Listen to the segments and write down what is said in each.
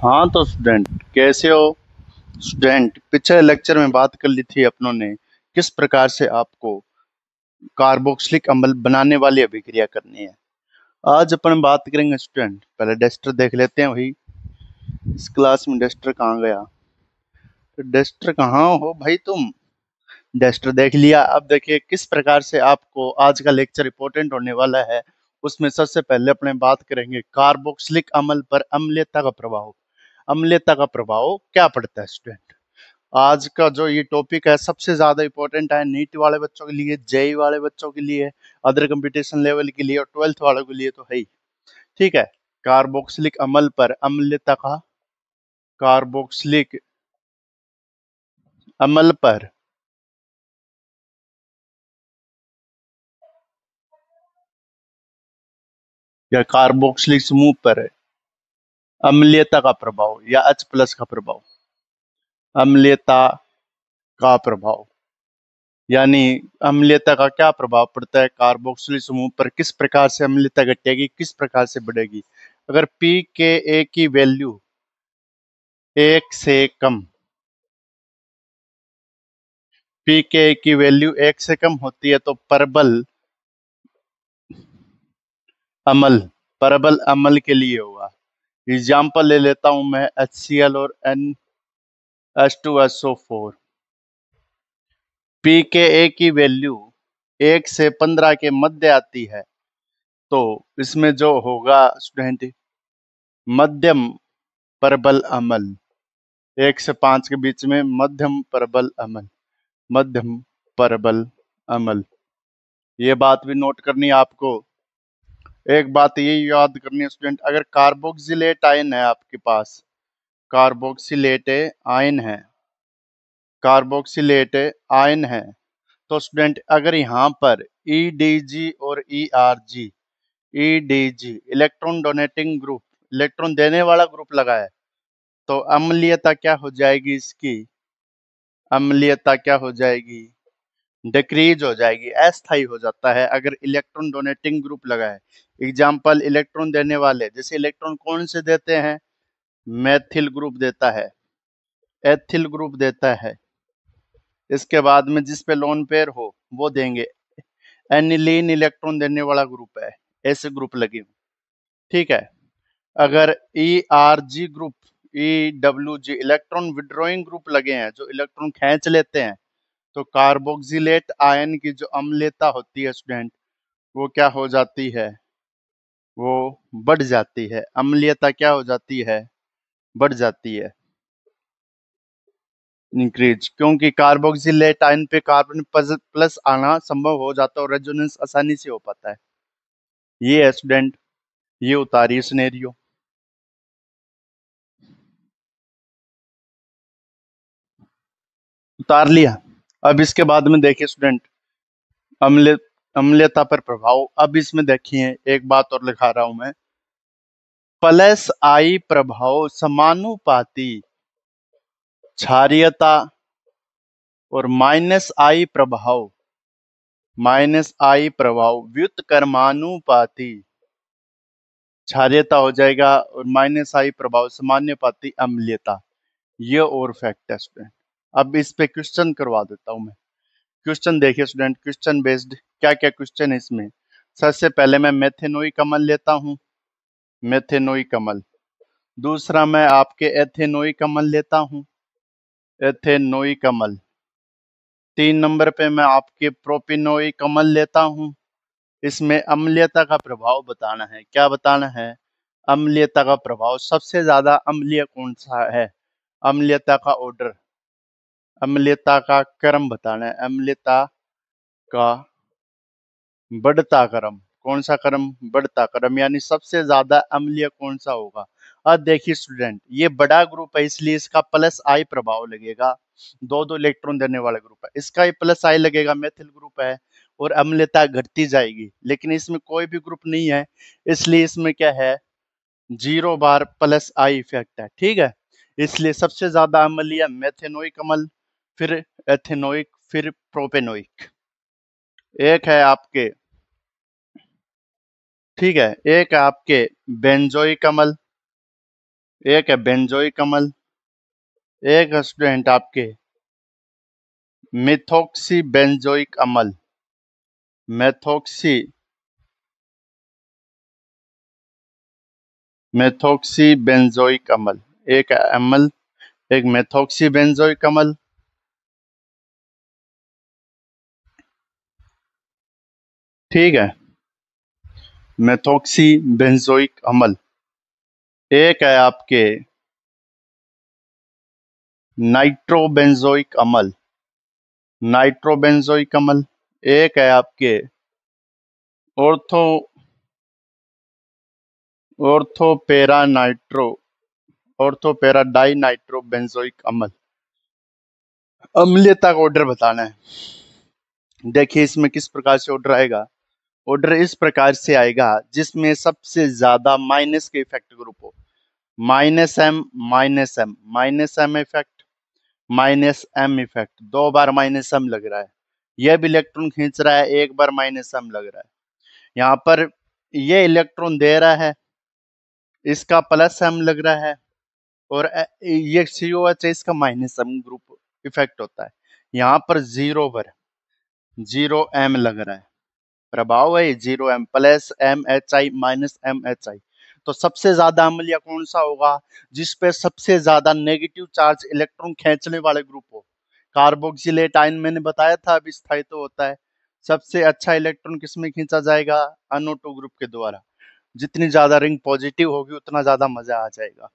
हाँ तो स्टूडेंट कैसे हो। स्टूडेंट पिछले लेक्चर में बात कर ली थी अपनों ने किस प्रकार से आपको कार्बोक्सिलिक अम्ल बनाने वाली अभिक्रिया करनी है। आज अपन बात करेंगे स्टूडेंट, पहले डस्टर देख लेते हैं। वही इस क्लास में डस्टर कहाँ गया? तो डस्टर कहाँ हो भाई तुम? डस्टर देख लिया। अब देखिए किस प्रकार से आपको आज का लेक्चर इंपॉर्टेंट होने वाला है। उसमें सबसे पहले अपने बात करेंगे कार्बोक्सिलिक अम्ल पर अम्लीयता का प्रभाव। अम्लीयता का प्रभाव क्या पड़ता है स्टूडेंट? आज का जो ये टॉपिक है सबसे ज्यादा इंपॉर्टेंट है नीट वाले बच्चों के लिए, जेई वाले बच्चों के लिए, अदर कंपटीशन लेवल के लिए और ट्वेल्थ वालों के लिए तो है ही। ठीक है। कार्बोक्सिलिक अम्ल पर अम्लीयता का, कार्बोक्सिलिक अम्ल पर या कार्बोक्सिलिक समूह पर अम्लीयता का प्रभाव या H प्लस का प्रभाव, अम्लीयता का प्रभाव यानी अम्लीयता का क्या प्रभाव पड़ता है कार्बोक्सिलिक समूह पर, किस प्रकार से अम्लीयता घटेगी, किस प्रकार से बढ़ेगी। अगर पी के ए की वैल्यू एक से कम, पी के ए की वैल्यू एक से कम होती है तो परबल अम्ल, परबल अम्ल के लिए होगा। एग्जाम्पल ले लेता हूं मैं HCl और NH2SO4। पी के ए की वैल्यू 1 से 15 के मध्य आती है तो इसमें जो होगा स्टूडेंट मध्यम परबल अम्ल, 1 से 5 के बीच में मध्यम परबल अम्ल, मध्यम परबल अम्ल। ये बात भी नोट करनी है आपको। एक बात ये याद करनी है स्टूडेंट, अगर कार्बोक्सिलेट आयन है आपके पास, कार्बोक्सिलेट आयन है, कार्बोक्सिलेट आयन है तो स्टूडेंट अगर यहाँ पर EDG और ERG, EDG electron donating group, electron देने वाला ग्रुप लगा है तो अम्लीयता क्या हो जाएगी इसकी? अम्लीयता क्या हो जाएगी? डिक्रीज हो जाएगी, अस्थायी हो जाता है अगर इलेक्ट्रॉन डोनेटिंग ग्रुप लगा है। एग्जाम्पल इलेक्ट्रॉन देने वाले, जैसे इलेक्ट्रॉन कौन से देते हैं? मैथिल ग्रुप देता है, एथिल ग्रुप देता है। इसके बाद में जिस पे लोन पेयर हो वो देंगे। एनिलीन इलेक्ट्रॉन देने वाला ग्रुप है, ऐसे ग्रुप लगे हो। ठीक है। अगर ERG group, EWG electron withdrawing group लगे हैं जो इलेक्ट्रॉन खींच लेते हैं तो कार्बोक्सिलेट आयन की जो अम्लीयता होती है स्टूडेंट वो क्या हो जाती है? वो बढ़ जाती है। अम्लीयता क्या हो जाती है? बढ़ जाती है, इंक्रीज, क्योंकि कार्बोक्सिलेट आयन पे कार्बन प्लस आना संभव हो जाता है और रेजोनेंस आसानी से हो पाता है। ये है स्टूडेंट, ये उतारिए सिनेरियो। उतार लिया। अब इसके बाद में देखिए स्टूडेंट अम्ल अम्लीयता पर प्रभाव। अब इसमें देखिए एक बात और लिखा रहा हूं मैं, प्लस आई प्रभाव समानुपाती क्षारीयता और माइनस आई प्रभाव, माइनस आई प्रभाव व्युत्क्रमानुपाती क्षारीयता हो जाएगा और माइनस आई प्रभाव समानुपाती अम्लीयता। ये और फैक्ट है स्टूडेंट। अब इस पे क्वेश्चन करवा देता हूं मैं। क्वेश्चन देखिए स्टूडेंट, क्वेश्चन बेस्ड क्या क्या क्वेश्चन है इसमें। सबसे पहले मैं मेथेनोइक अम्ल लेता हूं, मेथेनोइक अम्ल। दूसरा मैं आपके एथेनोइक अम्ल लेता हूं, एथेनोइक अम्ल। 3 नंबर पे मैं आपके प्रोपिनोइक अम्ल लेता हूं। इसमें अम्लीयता का प्रभाव बताना है। क्या बताना है? अम्लीयता का प्रभाव, सबसे ज्यादा अम्लीय कौन सा है, अम्लीयता का ऑर्डर, अम्लीयता का क्रम बताना है। अम्लीयता का बढ़ता क्रम, कौन सा क्रम? बढ़ता क्रम, यानी सबसे ज्यादा अम्लीय कौन सा होगा। अब देखिए स्टूडेंट ये बड़ा ग्रुप है इसलिए इसका प्लस आई प्रभाव लगेगा, दो दो इलेक्ट्रॉन देने वाला ग्रुप है, इसका प्लस आई लगेगा, मेथिल ग्रुप है और अम्लीयता घटती जाएगी। लेकिन इसमें कोई भी ग्रुप नहीं है इसलिए इसमें क्या है, 0 बार प्लस आई इफेक्ट है। ठीक है। इसलिए सबसे ज्यादा अम्लीय मेथेनोइक अम्ल, फिर एथेनोइक, फिर प्रोपेनोइक। एक है आपके, ठीक है, एक है आपके बेंजोइक अम्ल, एक है बेंजोइक अम्ल, एक है स्टूडेंट आपके मिथॉक्सी बेंजोइक अम्ल, मेथॉक्सी मेथॉक्सी बेंजोइक अम्ल, एक है अम्ल, एक मेथॉक्सी बेंजोइक अम्ल। ठीक है, मेथॉक्सी बेंजोइक अम्ल। एक है आपके नाइट्रोबेंजोइक अम्ल, नाइट्रोबेंजोइक अम्ल। एक है आपके ortho ortho para nitro ortho para dinitro benzoic अम्ल। अम्लीयता का ऑर्डर बताना है। देखिए इसमें किस प्रकार से ऑर्डर आएगा। ऑर्डर इस प्रकार से आएगा जिसमें सबसे ज्यादा माइनस के इफेक्ट ग्रुप हो। Minus M minus M minus M effect, minus M effect, दो बार माइनस एम लग रहा है। यह भी इलेक्ट्रॉन खींच रहा है, एक बार माइनस एम लग रहा है। यहाँ पर ये इलेक्ट्रॉन दे रहा है, इसका प्लस एम लग रहा है, और ये COH है, इसका माइनस एम ग्रुप इफेक्ट होता है। यहाँ पर जीरो एम लग रहा है, प्रभाव है 0 M, plus MHI minus MHI। तो सबसे ज्यादा अम्लीय कौन सा होगा, जिसपे सबसे ज्यादा नेगेटिव चार्ज इलेक्ट्रॉन खींचने वाले ग्रुप हो। कार्बोक्सिलेट आयन मैंने बताया था अभी स्थायित्व तो होता है। सबसे अच्छा इलेक्ट्रॉन किसमें खींचा जाएगा, NO2 ग्रुप के द्वारा। जितनी ज्यादा रिंग पॉजिटिव होगी उतना ज्यादा मजा आ जाएगा,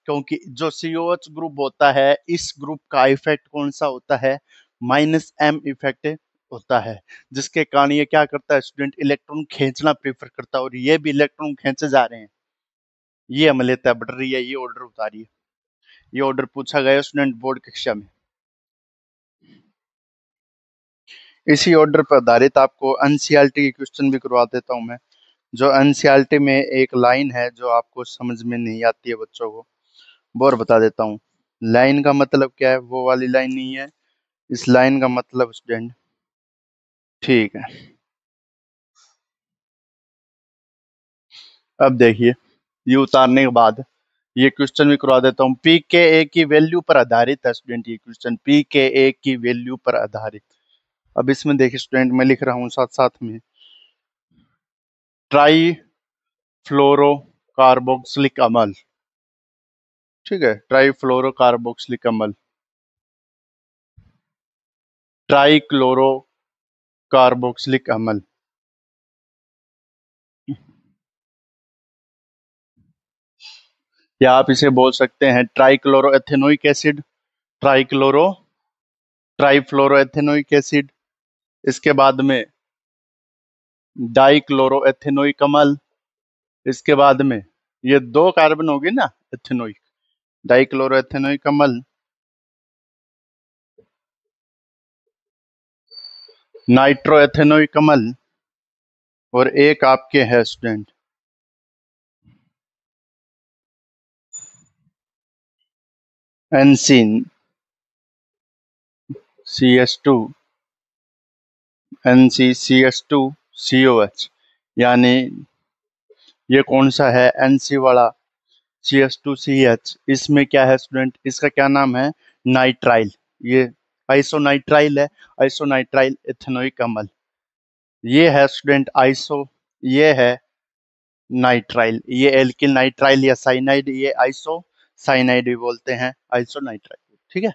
क्योंकि जो COH ग्रुप होता है इस ग्रुप का इफेक्ट कौन सा होता है, माइनस एम इफेक्ट होता है, जिसके कारण ये क्या करता है स्टूडेंट, इलेक्ट्रॉन खींचना प्रेफर करता है, और ये भी इलेक्ट्रॉन खींचे जा रहे हैं। ये अम्लीयता बढ़ रही है, ये ऑर्डर उतारिए। ये ऑर्डर पूछा गया स्टूडेंट बोर्ड कक्षा में। इसी ऑर्डर पर आधारित आपको NCERT की क्वेश्चन भी करवा देता हूं मैं। जो NCERT में एक लाइन है जो आपको समझ में नहीं आती है बच्चों को, वो और बता देता हूँ। लाइन का मतलब क्या है, वो वाली लाइन नहीं है, इस लाइन का मतलब स्टूडेंट, ठीक है। अब देखिए, ये उतारने के बाद ये क्वेश्चन भी करवा देता हूँ। pKa की वैल्यू पर आधारित है स्टूडेंट ये क्वेश्चन, pKa की वैल्यू पर आधारित। अब इसमें देखिए स्टूडेंट, मैं लिख रहा हूँ साथ साथ में, ट्राई फ्लोरोकार्बोक्सिलिक अम्ल। ठीक है, ट्राई फ्लोरोकार्बोक्सिलिक अम्ल, ट्राई क्लोरो कार्बोक्सिलिक अम्ल, या आप इसे बोल सकते हैं trichloro ethanoic acid, trichloro trifluoroethanoic acid. इसके बाद में डाइक्लोरो एथेनोइक अम्ल। इसके बाद में ये दो कार्बन होगी ना एथेनोइक, डाइक्लोरो एथेनोइक अम्ल, नाइट्रो एथेनोइक अम्ल, और एक आपके है स्टूडेंट एनसीन CS2 NCCS2COH। यानी ये कौन सा है, NC वाला CS2CH। इसमें क्या है स्टूडेंट, इसका क्या नाम है, नाइट्राइल। ये आइसोनाइट्राइल है, आइसोनाइट्राइल एथेनोइक अम्ल। ये है स्टूडेंट ये है नाइट्राइल, ये एल्किल नाइट्राइल या साइनाइड, ये आइसो साइनाइड भी बोलते हैं, आइसोनाइट्राइल। ठीक है।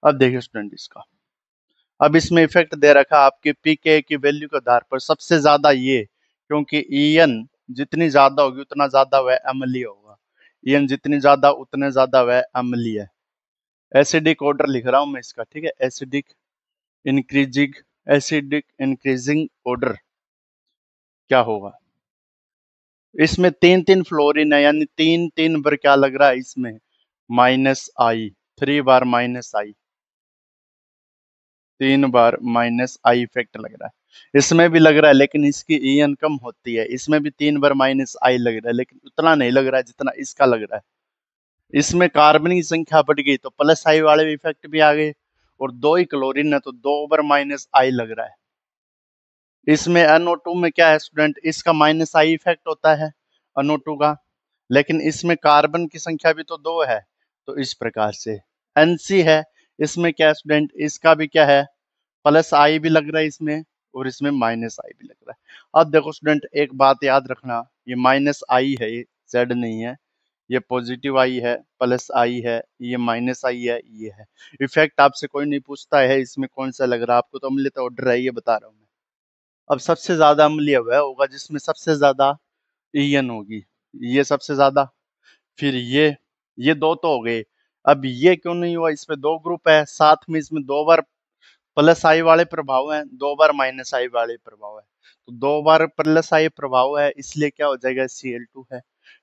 अब देखिए स्टूडेंट इसका, अब इसमें इफेक्ट दे रखा आपके पीके की वैल्यू के आधार पर सबसे ज्यादा ये, क्योंकि ईएन जितनी ज्यादा होगी उतना ज्यादा वह अम्लीय होगा, ईएन जितनी ज्यादा उतने ज्यादा वह अम्लीय है। एसिडिक ऑर्डर लिख रहा हूं मैं इसका, ठीक है, इंक्रीजिंग एसिडिक इंक्रीजिंग ऑर्डर क्या होगा। इसमें तीन तीन फ्लोरीन है, यानी तीन तीन बार क्या लग रहा है इसमें, -I, 3 bar -I, 3 bar -I effect लग रहा है। इसमें भी लग रहा है लेकिन इसकी ईएन कम होती है, इसमें भी 3 बार -I लग रहा है लेकिन उतना नहीं लग रहा है जितना इसका लग रहा है। इसमें कार्बन की संख्या बढ़ गई तो प्लस आई वाले इफेक्ट भी आ गए, और दो ही क्लोरीन है तो 2 बार -I लग रहा है। इसमें NO2 में क्या है स्टूडेंट, इसका -I इफेक्ट होता है NO2 का, लेकिन इसमें कार्बन की संख्या भी तो 2 है, तो इस प्रकार से NC है। इसमें क्या स्टूडेंट, इसका भी क्या है, प्लस आई भी लग रहा है इसमें, और इसमें माइनस आई भी लग रहा है। अब देखो स्टूडेंट, एक बात याद रखना, ये माइनस आई है, ये जेड नहीं है, ये पॉजिटिव आई है, प्लस आई है, ये माइनस आई है, ये है। इफेक्ट आपसे कोई नहीं पूछता है इसमें कौन सा लग रहा है, आपको तो अम्लीयता ऑर्डर है, ये बता रहा हूँ मैं। अब सबसे ज्यादा अम्लीय वह होगा जिसमें सबसे ज्यादा ईएन होगी, ये सबसे ज्यादा, फिर ये दो तो हो गए। अब ये क्यों नहीं हुआ, इसमें 2 ग्रुप है, साथ में इसमें 2 बार प्लस आई वाले प्रभाव हैं, 2 बार माइनस आई वाले प्रभाव है, तो 2 बार प्लस आई प्रभाव है, इसलिए क्या हो जाएगा, Cl2 है।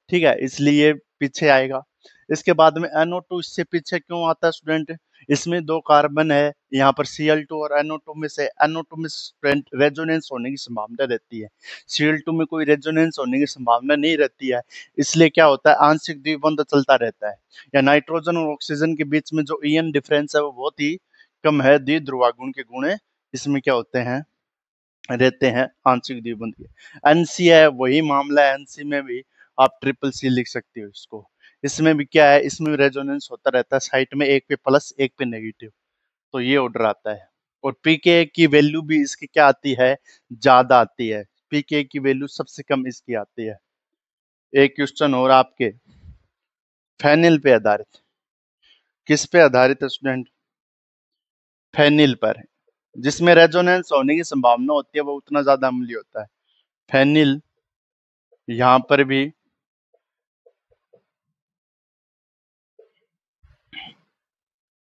ठीक है, इसलिए पीछे आएगा। इसके बाद में NO2 इससे पीछे क्यों आता है स्टूडेंट, इसमें 2 कार्बन है, यहाँ पर Cl2 और NO2 में से NO2 में स्टूडेंट रेजोनेंस होने की संभावना रहती है, Cl2 में कोई रेजोनेंस होने की संभावना नहीं रहती है, इसलिए क्या होता है, आंशिक द्विबंध चलता रहता है। या नाइट्रोजन और ऑक्सीजन के बीच में जो ईएन डिफरेंस है वो बहुत ही कम है, द्विध्रुवागुण के गुण इसमें क्या होते हैं, रहते हैं आंशिक द्विबंध के। एनसी है वही मामला है, एनसी में भी आप ट्रिपल सी लिख सकते हो इसको। इसमें भी क्या है, इसमें रेजोनेंस होता रहता है, साइड में एक पे प्लस एक पे नेगेटिव, तो ये ऑर्डर आता है। और पीके की वैल्यू भी इसकी क्या आती है, ज्यादा आती है, पीके की वैल्यू सबसे कम इसकी आती है। एक क्वेश्चन और आपके, फेनिल पे आधारित, किस पे आधारित है स्टूडेंट, फेनिल पर, जिसमें रेजोनेंस होने की संभावना होती है वो उतना ज्यादा अम्लीय होता है। फेनिल, यहाँ पर भी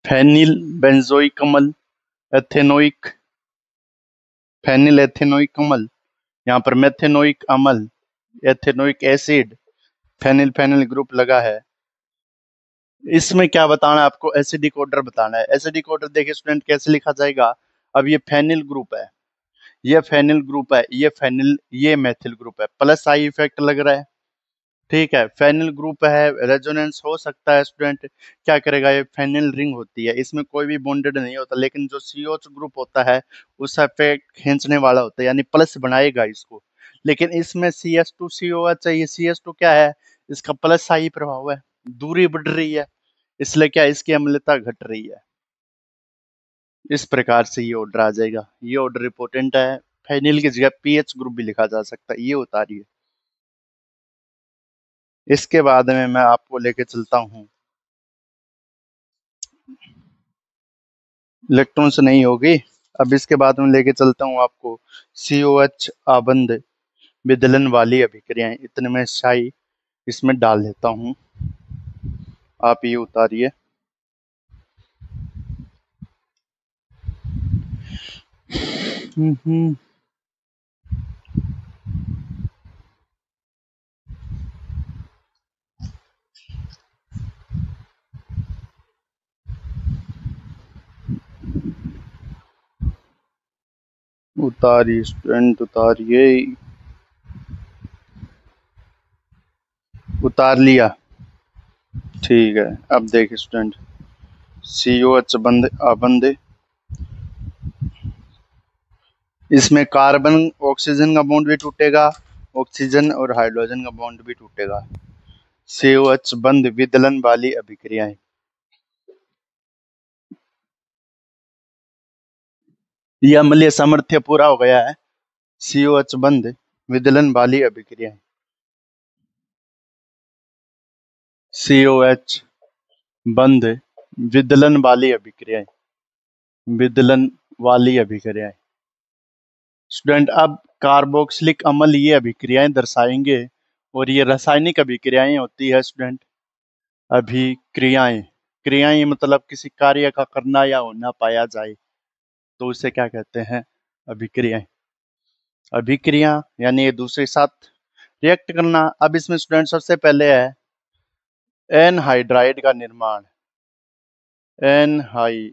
फेनिल बेंजोइक अम्ल, एथेनोइक, फेनिल एथेनोइक अम्ल, यहाँ पर मेथेनोइक अम्ल, ethanoic acid, phenyl phenyl group लगा है। इसमें क्या बताना है आपको, एसिडिक ऑर्डर बताना है। एसिडिक ऑर्डर देखिए स्टूडेंट कैसे लिखा जाएगा, अब ये फेनिल ग्रुप है, ये फेनिल ग्रुप है, ये फेनिल, ये मेथिल ग्रुप है, प्लस आई इफेक्ट लग रहा है। ठीक है, फेनिल ग्रुप है, रेजोनेंस हो सकता है स्टूडेंट, क्या करेगा, ये फेनिल रिंग होती है, इसमें कोई भी बॉन्डेड नहीं होता, लेकिन जो COH ग्रुप होता है उसका इफेक्ट खींचने वाला होता है, यानी प्लस बनाएगा इसको। लेकिन इसमें CS2COH है, ये CS2 क्या है, इसका प्लस आई प्रभाव है, दूरी बढ़ रही है, इसलिए क्या इसकी अम्लता घट रही है। इस प्रकार से ये ऑर्डर आ जाएगा, ये ऑर्डर इंपॉर्टेंट है। फेनिल की जगह पीएच ग्रुप भी लिखा जा सकता है, ये उतारिए। इसके बाद में मैं आपको लेके चलता हूँ, इलेक्ट्रॉन से नहीं होगी, अब इसके बाद में लेके चलता हूँ आपको COH आबंध विदलन वाली अभिक्रियाएं, इतने में शाई इसमें डाल देता हूँ, आप ये उतारिए। उतारिए स्टूडेंट, उतारिए, उतार लिया, ठीक है। अब देखिए स्टूडेंट, COH बंद आबंध, इसमें कार्बन ऑक्सीजन का बॉन्ड भी टूटेगा, ऑक्सीजन और हाइड्रोजन का बॉन्ड भी टूटेगा। COH बंद विदलन वाली अभिक्रियाएं, यह अम्लीय सामर्थ्य पूरा हो गया है। COH बंद विदलन वाली अभिक्रियाएं, COH बंद विदलन वाली अभिक्रियाएं, विदलन वाली अभिक्रियाएं। स्टूडेंट, अब कार्बोक्सिलिक अम्ल ये अभिक्रियाएं दर्शाएंगे, और ये रासायनिक अभिक्रियाएं होती है स्टूडेंट। अभिक्रियाएं, क्रियाएं मतलब किसी कार्य का करना या होना पाया जाए, तो उसे क्या कहते हैं, अभिक्रियाएं। अभिक्रिया यानी एक दूसरे के साथ रिएक्ट करना। अब इसमें स्टूडेंट सबसे पहले है एनहाइड्राइड का निर्माण, एनहाई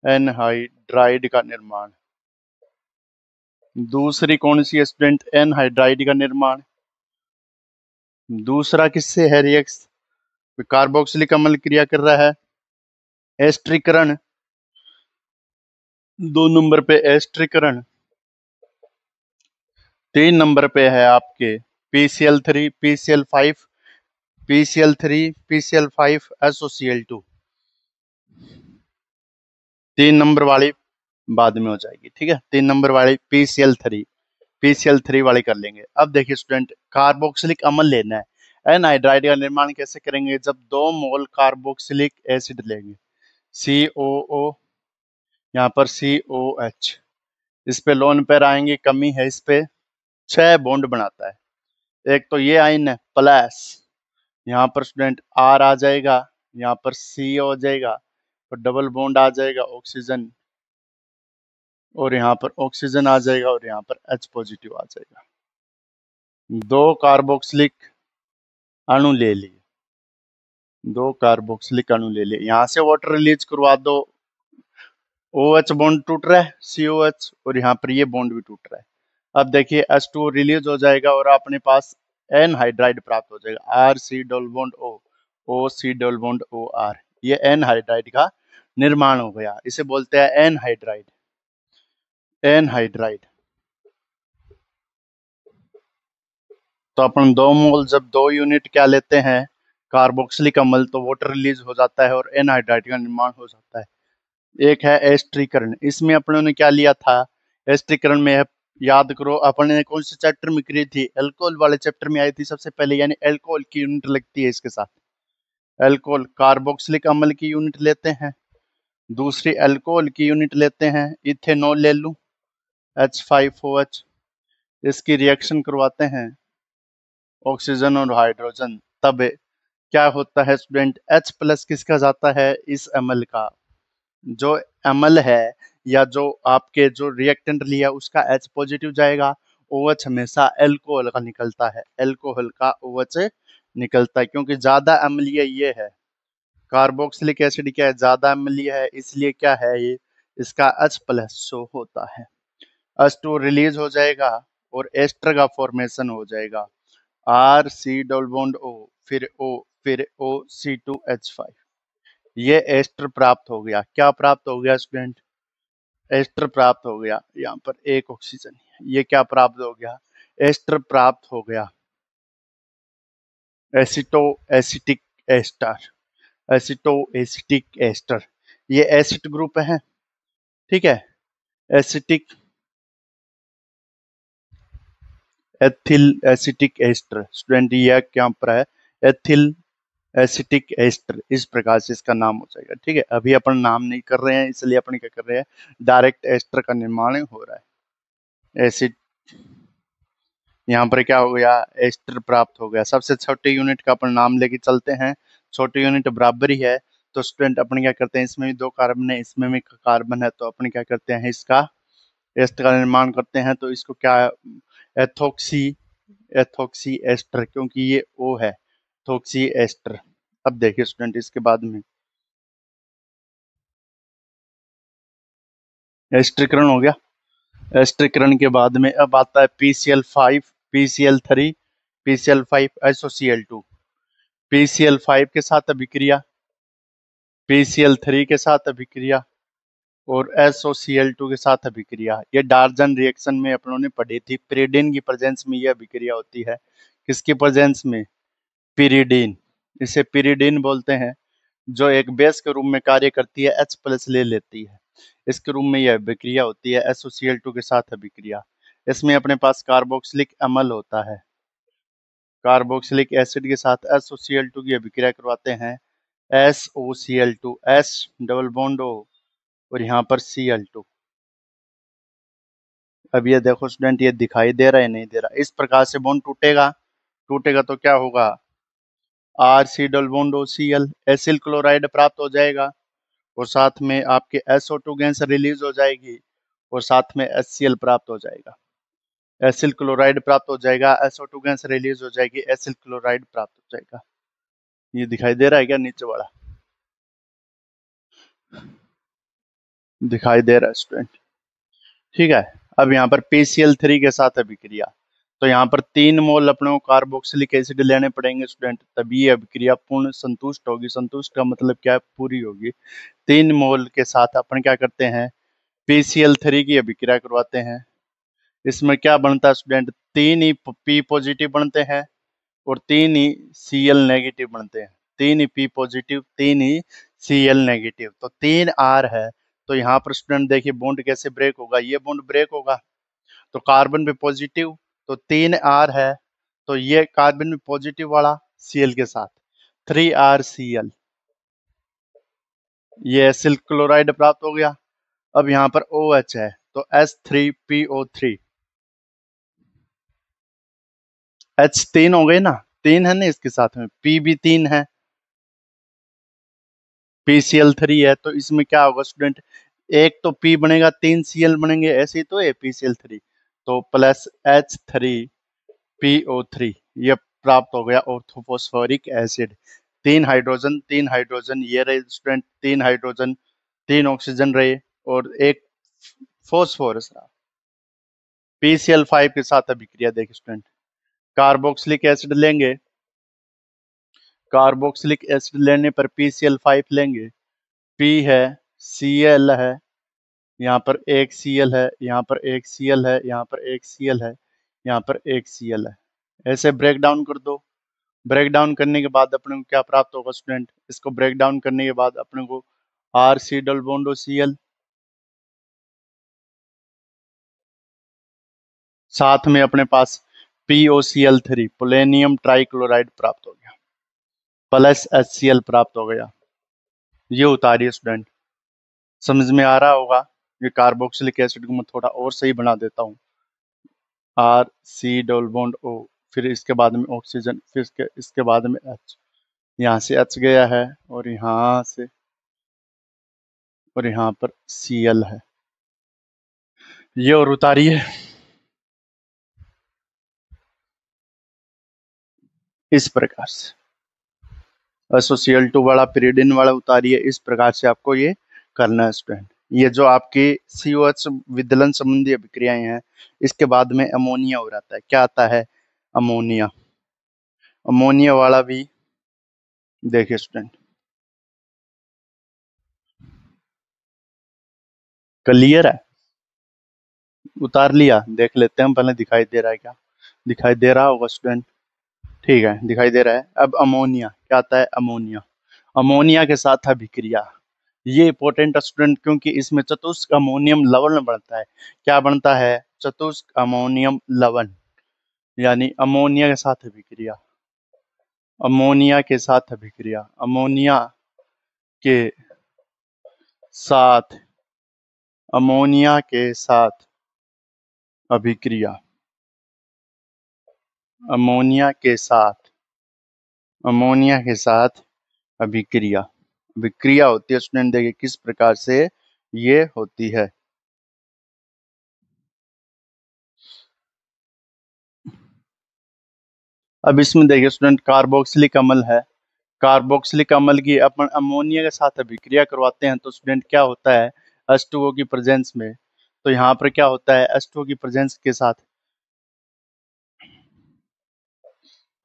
एनहाइड्राइड का निर्माण। दूसरी कौन सी है स्टूडेंट, एनहाइड्राइड का निर्माण। दूसरा किससे है रिएक्शन, कार्बोक्सिलिक अम्ल क्रिया कर रहा है, एस्ट्रीकरण, 2 नंबर पे एस्ट्रीकरण। 3 नंबर पे है आपके PCl3 PCl5 PCl3 PCl5 SOCl2, 3 number वाली बाद में हो जाएगी। ठीक है, 3 नंबर वाली PCl3 वाली कर लेंगे। अब देखिए स्टूडेंट, कार्बोक्सिलिक अम्ल लेना है। एनहाइड्राइड का निर्माण कैसे करेंगे? जब 2 मोल कार्बोक्सिलिक एसिड लेंगे, COO, यहाँ पर COH, इस पे लोन पेयर आएंगे, कमी है इस पे, 6 बॉन्ड बनाता है। एक तो ये आइन है प्लस, यहाँ पर स्टूडेंट R आ जाएगा, यहाँ पर C हो जाएगा, और डबल बॉन्ड आ जाएगा ऑक्सीजन, और यहाँ पर ऑक्सीजन आ जाएगा, और यहाँ पर H पॉजिटिव आ जाएगा। 2 कार्बोक्सिलिक अणु ले लिए, 2 कार्बोक्सिलिक अणु ले लिए, यहाँ से वाटर रिलीज करवा दो, OH बॉन्ड टूट रहा है, COH, और यहाँ पर ये बॉन्ड भी टूट रहा है। अब देखिए H2O रिलीज हो जाएगा और अपने पास एनहाइड्राइड प्राप्त हो जाएगा, RC double bond O, OC double bond OR, ये एनहाइड्राइड का निर्माण हो गया। इसे बोलते हैं एनहाइड्राइड। एनहाइड्राइड तो अपन 2 मोल जब 2 यूनिट क्या लेते हैं कार्बोक्सिलिक अम्ल, तो वाटर रिलीज हो जाता है और एनहाइड्राइड का निर्माण हो जाता है। एक है एस्ट्रीकरण, इसमें अपनों ने क्या लिया था? एस्ट्रीकरण में है, याद करो अपन ने कौन से चैप्टर में करी थी? एल्कोहल वाले चैप्टर में आई थी सबसे पहले, यानी एल्कोहल की यूनिट लगती है इसके साथ। एल्कोहल कार्बोक्सिलिक अम्ल की यूनिट लेते हैं, दूसरी एल्कोहल की यूनिट लेते हैं, इथेनॉल ले लूं, H5OH, इसकी रिएक्शन करवाते हैं ऑक्सीजन और हाइड्रोजन, तब क्या होता है स्टूडेंट? H+ किसका जाता है? इस अम्ल का। जो अम्ल है या जो आपके जो रिएक्टेंट लिया उसका H पॉजिटिव जाएगा, OH हमेशा एल्कोहल का निकलता है, एल्कोहल का OH निकलता है, क्योंकि ज्यादा अम्लीय ये है। कार्बोक्सिलिक एसिड क्या है? ज्यादा अम्लीय है, इसलिए क्या है ये, इसका H+ शो होता है। H2 रिलीज हो जाएगा और एस्टर का फॉर्मेशन हो जाएगा, RC डबल बॉन्ड O, फिर O, फिर OC2H5, ये एस्टर प्राप्त हो गया। क्या प्राप्त हो गया स्टूडेंट? एस्टर प्राप्त हो गया। यहाँ पर एक ऑक्सीजन, ये क्या प्राप्त हो गया? एस्टर प्राप्त हो गया, acetoacetic ester, acetoacetic ester, ये एसिड ग्रुप है। ठीक है, acetic ethyl acetic ester, student ये क्या पर है? एथिल एसिटिक एस्टर, इस प्रकार से इसका नाम हो जाएगा। ठीक है, अभी अपन नाम नहीं कर रहे हैं, इसलिए अपन क्या कर रहे हैं, डायरेक्ट एस्टर का निर्माण हो रहा है। एसिड, यहाँ पर क्या हो गया? एस्टर प्राप्त हो गया। सबसे छोटे यूनिट का अपन नाम लेके चलते हैं, छोटे यूनिट बराबर ही है, तो स्टूडेंट अपन क्या करते हैं, इसमें भी 2 कार्बन है, इसमें भी कार्बन है, तो अपन क्या करते हैं, इसका एस्टर का निर्माण करते हैं। तो इसको क्या, एथोक्सी, एथोक्सी एस्टर, क्योंकि ये O है, एथोक्सी एस्टर। अब देखिए स्टूडेंट, इसके बाद में एस्टरीकरण हो गया। एस्टरीकरण के बाद में अब आता है PCl5, PCl3, PCl5 SOCl2, PCl5 के साथ अभिक्रिया, PCl3 के साथ अभिक्रिया, और SOCl2 के साथ अभिक्रिया। ये डार्जन रिएक्शन में अपनों ने पढ़ी थी, पिरिडीन की प्रेजेंस में ये अभिक्रिया होती है। किसकी प्रेजेंस में? पिरिडीन, इसे पिरिडीन बोलते हैं, जो एक बेस के रूप में कार्य करती है, H+ ले लेती है। इसके रूप में यह अभिक्रिया होती है, SOCl2 के साथ अभिक्रिया। इसमें अपने पास कार्बोक्सिलिक अम्ल होता है, कार्बोक्सिलिक एसिड के साथ SOCl2 की अभिक्रिया करवाते हैं, SOCl2, S double bond O, और यहाँ पर Cl2। अब ये देखो स्टूडेंट, ये दिखाई दे रहा है नहीं दे रहा? इस प्रकार से बॉन्ड टूटेगा, टूटेगा तो क्या होगा? RC double bond OCl, acyl chloride प्राप्त हो जाएगा, और साथ में आपके SO2 गैस रिलीज हो जाएगी, और साथ में HCl प्राप्त हो जाएगा, एसिल क्लोराइड प्राप्त हो जाएगा, SO2 गैस रिलीज हो जाएगी, एसिल क्लोराइड प्राप्त हो जाएगा। ये दिखाई दे रहा है क्या नीचे वाला? दिखाई दे रहा है स्टूडेंट? ठीक है, अब यहाँ पर PCl3 के साथ अभिक्रिया, तो यहाँ पर 3 मोल अपने को कार्बोक्सिलिक एसिड लेने पड़ेंगे स्टूडेंट, तभी ये अभिक्रिया पूर्ण संतुष्ट होगी। संतुष्ट का मतलब क्या है? पूरी होगी। 3 मोल के साथ अपन क्या करते हैं, PCl3 की अभिक्रिया करवाते हैं। इसमें क्या बनता है स्टूडेंट? 3 ही P पॉजिटिव बनते हैं, और 3 ही Cl नेगेटिव बनते हैं, 3 ही P पॉजिटिव, 3 ही Cl नेगेटिव। तो 3 R है, तो यहाँ पर स्टूडेंट देखिए बॉन्ड कैसे ब्रेक होगा, ये बॉन्ड ब्रेक होगा। तो कार्बन पे पॉजिटिव, तो 3 R है, तो ये कार्बन में पॉजिटिव वाला Cl के साथ 3RCl, ये एसिल क्लोराइड प्राप्त हो गया। अब यहाँ पर OH है, तो H3PO3, H 3 हो गए ना, 3 है ना इसके साथ में, P भी 3 है, PCl3 है, तो इसमें क्या होगा स्टूडेंट, एक तो P बनेगा, 3 Cl बनेंगे, ऐसे ही तो है PCl3, तो प्लस H3PO3, ये प्राप्त हो गया ऑर्थोफॉस्फोरिक एसिड। 3 हाइड्रोजन ये रहे स्टूडेंट, 3 हाइड्रोजन, 3 ऑक्सीजन रहे, और एक फॉस्फोरस रहा। PCl5 के साथ अभिक्रिया देखिए स्टूडेंट, कार्बोक्सिलिक एसिड लेंगे, कार्बोक्सिलिक एसिड लेने पर PCl5 लेंगे, P है, Cl है, यहाँ पर एक Cl है, यहाँ पर एक Cl है, यहाँ पर एक Cl है, यहाँ पर एक Cl है, ऐसे ब्रेक डाउन कर दो। ब्रेक डाउन करने के बाद अपने को क्या प्राप्त होगा स्टूडेंट, इसको ब्रेक डाउन करने के बाद अपने को RC डबल बॉन्ड Cl, साथ में अपने पास POCl3 पोलेनियम ट्राइक्लोराइड प्राप्त हो गया, प्लस HCl प्राप्त हो गया। ये उतारिए स्टूडेंट, समझ में आ रहा होगा। ये कार्बोक्सिलिक एसिड को मैं थोड़ा और सही बना देता हूँ, RC डबल बॉन्ड O, फिर इसके बाद में ऑक्सीजन, फिर इसके बाद में H, यहाँ से H गया है, और यहाँ से, और यहाँ पर Cl है, ये और उतारिए इस प्रकार से, SOCl2 वाला पिरिडिन वाला उतारिए, इस प्रकार से आपको ये करना है स्टूडेंट। ये जो आपकी COH विदलन संबंधी अभिक्रियाएं हैं, इसके बाद में अमोनिया हो जाता है, क्या आता है, अमोनिया। अमोनिया वाला भी देखिए स्टूडेंट, क्लियर है, उतार लिया, देख लेते हैं पहले दिखाई दे रहा है क्या, दिखाई दे रहा होगा स्टूडेंट, ठीक है दिखाई दे रहा है। अब अमोनिया क्या आता है, अमोनिया, अमोनिया के साथ अभिक्रिया, ये इंपॉर्टेंट स्टूडेंट, क्योंकि इसमें चतुष्क अमोनियम लवण बनता है। क्या बनता है, चतुष्क अमोनियम लवण, यानी अमोनिया के साथ अभिक्रिया, अमोनिया के साथ अभिक्रिया, अमोनिया के साथ, अमोनिया के साथ अभिक्रिया, अमोनिया के साथ, अमोनिया के साथ अभिक्रिया, अभिक्रिया होती है स्टूडेंट, देखिए किस प्रकार से ये होती है। अब इसमें देखिए स्टूडेंट, कार्बोक्सिलिक अम्ल है, कार्बोक्सिलिक अम्ल की अपन अमोनिया के साथ अभिक्रिया करवाते हैं, तो स्टूडेंट क्या होता है, H2O की प्रेजेंस में, तो यहाँ पर क्या होता है, H2O की प्रेजेंस के साथ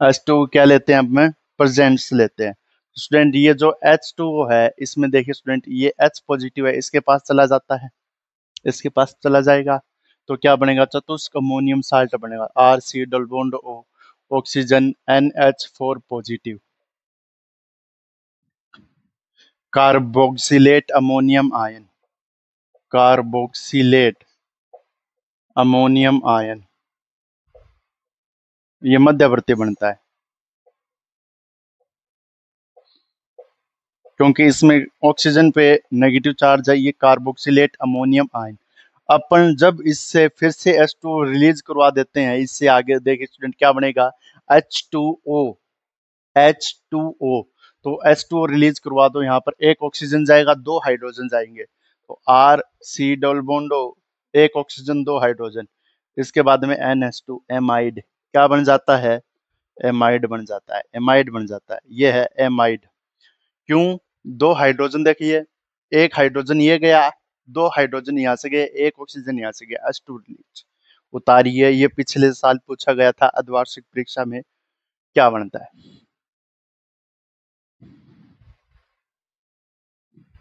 H2O क्या लेते हैं, अब में प्रेजेंट्स लेते हैं। स्टूडेंट ये जो H2O है, इसमें देखिए स्टूडेंट, ये H पॉजिटिव है, इसके पास चला जाता है, इसके पास चला जाएगा, तो क्या बनेगा, चतुष्क अमोनियम साल्ट बनेगा, RC double bond O, oxygen NH4 positive, carboxylate ammonium ion, carboxylate ammonium ion, ये मध्यवर्ती बनता है, क्योंकि इसमें ऑक्सीजन पे नेगेटिव चार्ज है, ये कार्बोक्सिलेट अमोनियम आयन। अपन जब इससे फिर से H2O रिलीज करवा देते हैं, इससे आगे देखिए स्टूडेंट क्या बनेगा, H2O, H2O, तो H2O रिलीज करवा दो, यहाँ पर एक ऑक्सीजन जाएगा, 2 हाइड्रोजन जाएंगे, तो RC डबल बॉन्ड O, एक ऑक्सीजन 2 हाइड्रोजन, इसके बाद में NH2 एमाइड, क्या बन जाता है, एमाइड बन जाता है, एमाइड बन जाता है, ये है एमाइड। क्यों, 2 हाइड्रोजन देखिए, एक हाइड्रोजन ये गया, 2 हाइड्रोजन यहाँ से गए, एक ऑक्सीजन यहाँ से गया, H2 रिलीज, उतारिए, ये पिछले साल पूछा गया था अर्धवार्षिक परीक्षा में, क्या बनता है,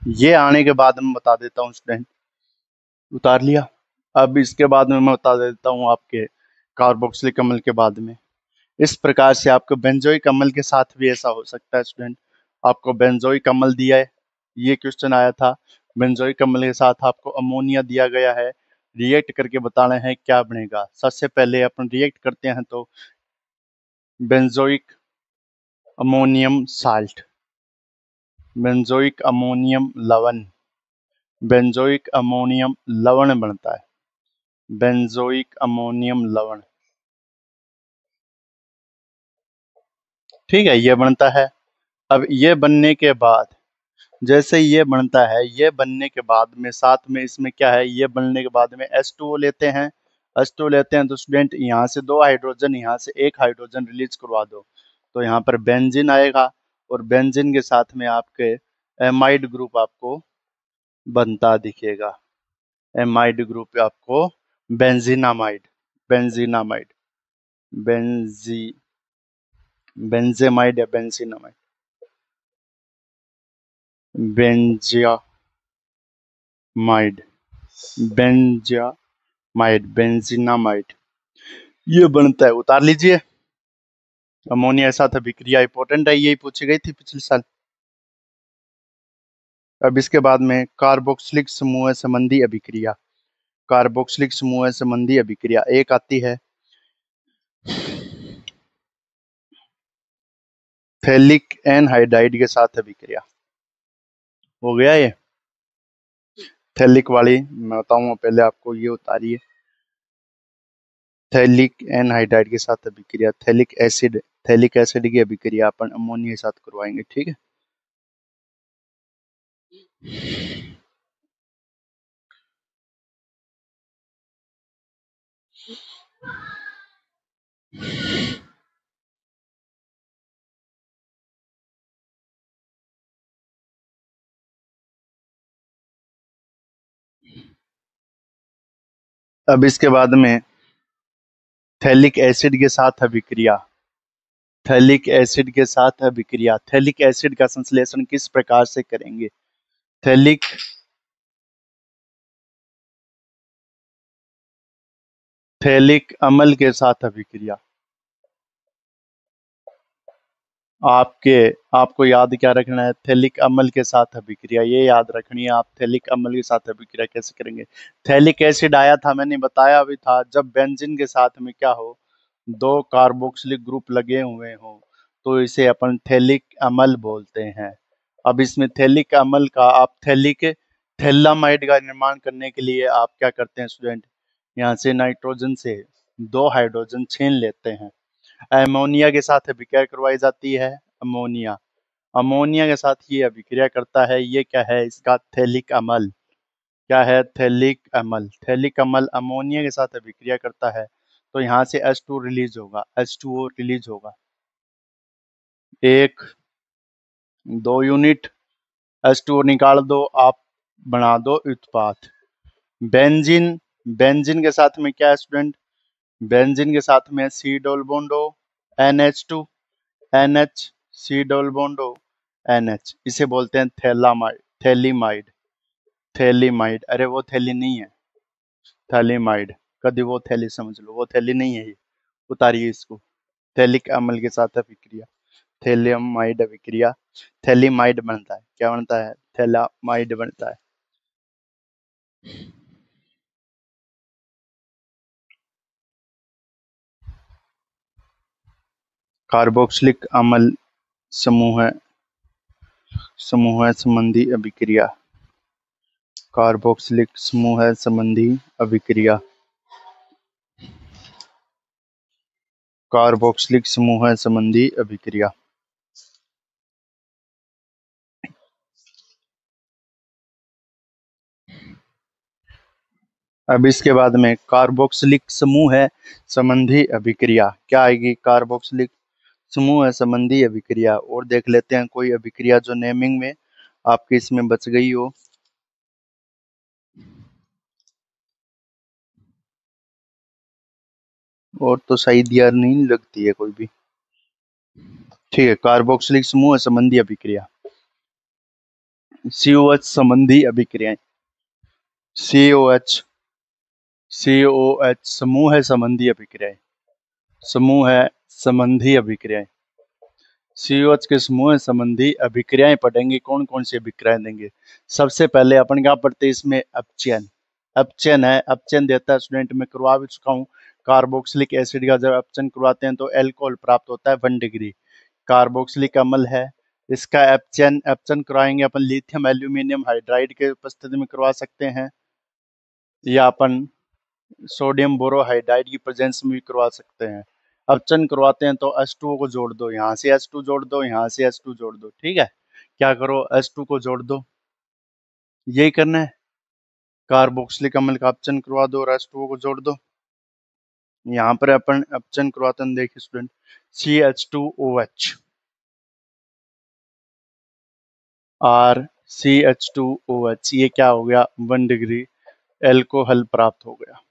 ये आने के बाद मैं बता देता हूँ स्टूडेंट, उतार लिया। अब इसके बाद में मैं बता देता हूँ आपके कार्बोक्सिलिक अम्ल के बाद में, इस प्रकार से आपको बेंजोइक अम्ल के साथ भी ऐसा हो सकता है स्टूडेंट। आपको बेंजोइक अम्ल दिया है, ये क्वेश्चन आया था। बेंजोइक अम्ल के साथ आपको अमोनिया दिया गया है, रिएक्ट करके बताना है क्या बनेगा। सबसे पहले अपन रिएक्ट करते हैं तो benzoic ammonium salt, benzoic ammonium लवण, बेंजोइक अमोनियम लवण बनता है, बेंजोइक अमोनियम लवण। ठीक है, ये बनता है। अब ये बनने के बाद, जैसे ये बनता है, ये बनने के बाद में साथ में इसमें क्या है, ये बनने के बाद में H2O लेते हैं। H2O लेते हैं तो स्टूडेंट यहाँ से 2 हाइड्रोजन, यहाँ से 1 हाइड्रोजन रिलीज करवा दो, तो यहाँ पर बेंजीन आएगा, और बेंजीन के साथ में आपके एमाइड ग्रुप आपको बनता दिखेगा। एमाइड ग्रुप आपको बेंजीनामाइड, बेंजीनामाइड, बेंजी बेंजेमाइड या बेंजीनामाइड, बेंजियामाइड, बेंजामाइड, बेंजीनामाइड, ये बनता है। उतार लीजिए। अमोनिया के साथ अभिक्रिया इंपॉर्टेंट है, यही पूछी गई थी पिछले साल। अब इसके बाद में कार्बोक्सिलिक समूह संबंधी अभिक्रिया, कार्बोक्सिलिक समूह संबंधी अभिक्रिया एक आती है थैलिक एनहाइड्राइड के साथ अभिक्रिया। हो गया ये थैलिक वाली, मैं बताऊंगा पहले आपको, ये उतारिए। थैलिक एनहाइड्राइड के साथ अभिक्रिया, थैलिक एसिड, थैलिक एसिड की अभिक्रिया अपन अमोनिया के साथ करवाएंगे। ठीक है, अब इसके बाद में थैलिक एसिड के साथ अभिक्रिया, थैलिक एसिड के साथ अभिक्रिया, थैलिक एसिड का संश्लेषण किस प्रकार से करेंगे। थैलिक थैलिक अम्ल के साथ अभिक्रिया, आपके आपको याद क्या रखना है, थैलिक अम्ल के साथ अभिक्रिया, ये याद रखनी है। आप थैलिक अम्ल के साथ अभिक्रिया कैसे करेंगे। थैलिक एसिड आया था, मैंने बताया भी था, जब बेंजीन के साथ में क्या हो, 2 कार्बोक्सिलिक ग्रुप लगे हुए हो, तो इसे अपन थैलिक अम्ल बोलते हैं। अब इसमें थैलिक अम्ल का आप थैलामाइड का निर्माण करने के लिए आप क्या करते हैं स्टूडेंट, यहाँ से नाइट्रोजन से 2 हाइड्रोजन छीन लेते हैं। अमोनिया के साथ अभिक्रिया करवाई जाती है। अमोनिया, अमोनिया के साथ ये अभिक्रिया करता है, ये क्या है इसका, थैलिक अम्ल। क्या है, थैलिक अम्ल। थैलिक अम्ल अमोनिया के साथ अभिक्रिया करता है, तो यहाँ से H2 रिलीज होगा, H2O रिलीज होगा, 1 2 यूनिट H2O निकाल दो आप, बना दो उत्पाद बेंजीन। बेंजीन के साथ में क्या है स्टूडेंट, बेंजीन के साथ में C double bond O, NH2, NH, C double bond O, NH, इसे बोलते हैं थैलामाइड, थैलीमाइड, थैलीमाइड। अरे वो थैली नहीं है, थैलीमाइड, कभी वो थैली समझ लो, वो थैली नहीं है ये। उतारिए इसको। थैलिक अम्ल के साथ अभिक्रिया, थैलियमाइड अभिक्रिया, थैलीमाइड बनता है। क्या बनता है, थैलामाइड बनता है। कार्बोक्सिलिक अम्ल समूह समूह संबंधी अभिक्रिया, कार्बोक्सिलिक समूह संबंधी अभिक्रिया, कार्बोक्सिलिक समूह संबंधी अभिक्रिया। अब इसके बाद में कार्बोक्सिलिक समूह संबंधी अभिक्रिया क्या आएगी, कार्बोक्सिलिक समूह संबंधी अभिक्रिया। और देख लेते हैं कोई अभिक्रिया जो नेमिंग में आपके इसमें बच गई हो। और तो शायद यार नहीं लगती है कोई भी। ठीक है, कार्बोक्सिलिक समूह संबंधी अभिक्रिया, COH संबंधी अभिक्रियाएं, COH, COH समूह संबंधी अभिक्रियाएं, समूह संबंधी अभिक्रियाएं। COH के समूह में संबंधी अभिक्रियाएं पढ़ेंगे। कौन कौन सी अभिक्रियाएं देंगे? सबसे पहले अपन क्या पढ़ते हैं इसमें? अपचयन। अपचयन है, अपचयन देता है स्टूडेंट, मैं करवा भी चुका हूँ। कार्बोक्सिलिक एसिड का जब अपचयन करवाते हैं तो एल्कोहल प्राप्त होता है 1 डिग्री। कार्बोक्सिलिक अम्ल है, इसका अपचयन अपचयन करवाएंगे अपन लिथियम एल्यूमिनियम हाइड्राइड के उपस्थिति में करवा सकते हैं, या अपन सोडियम बोरोहाइड्राइड की प्रेजेंस में भी करवा सकते हैं। अपचयन करवाते हैं तो H2O को जोड़ दो, यहाँ से H2 जोड़ दो, यहाँ से H2 जोड़ दो, ठीक है। क्या करो, H2 को जोड़ दो, यही करना है। कार्बोक्सिलिक अम्ल का अपचयन करवा दो और H2O को जोड़ दो। यहाँ पर अपन अपचयन करवाते हैं, देखिए स्टूडेंट, CH2OH और CH2OH, ये क्या हो गया? 1 डिग्री एल्कोहल प्राप्त हो गया।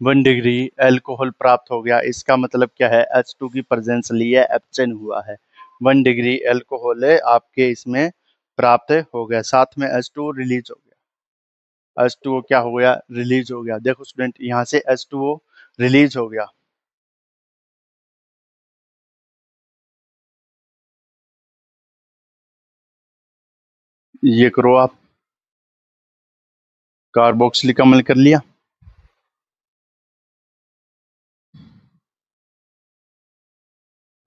1 डिग्री एल्कोहल प्राप्त हो गया, इसका मतलब क्या है? H2 की प्रेजेंस ली है, अपचयन हुआ है, 1 डिग्री एल्कोहल है आपके इसमें प्राप्त हो गया, साथ में H2O रिलीज हो गया। H2O क्या हो गया? रिलीज हो गया। देखो स्टूडेंट, यहाँ से H2O रिलीज हो गया। ये करो आप, कार्बोक्सिलिक अम्ल कर लिया।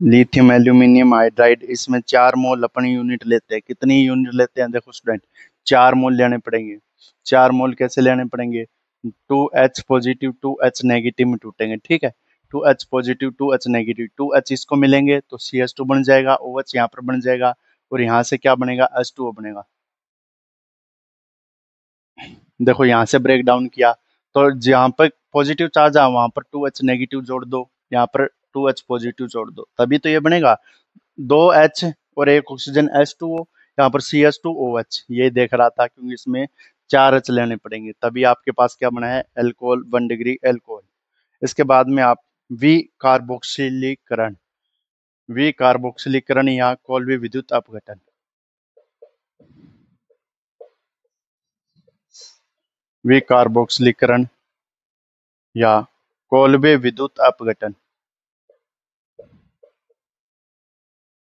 लिथियम एल्यूमिनियम हाइड्राइड, इसमें 4 मोल अपन यूनिट लेते हैं। कितनी यूनिट लेते हैं? देखो स्टूडेंट, 4 मोल लेने पड़ेंगे। 4 मोल कैसे लेने पड़ेंगे? 2H पॉजिटिव 2H नेगेटिव में टूटेंगे, ठीक है। 2H positive 2H negative, 2H इसको मिलेंगे तो CH2 बन जाएगा, OH यहाँ पर बन जाएगा, और यहाँ से क्या बनेगा? H2O बनेगा। देखो यहाँ से ब्रेक डाउन किया तो जहाँ पर पॉजिटिव चार्ज है वहां पर 2H नेगेटिव जोड़ दो, यहाँ पर 2H पॉजिटिव जोड़ दो, तभी तो ये बनेगा। 2H और एक ऑक्सीजन H2O, यहाँ पर CH2OH, ये देख रहा था क्योंकि इसमें 4 H लेने पड़ेंगे, तभी आपके पास क्या बना है? Alcohol, 1 degree alcohol. इसके बाद में आप विकार्बोक्सिलीकरण, विकार्बोक्सिलीकरण या कोल्बे विद्युत अपघटन, विकार्बोक्सिलीकरण या कोल्बे विद्युत अपघटन,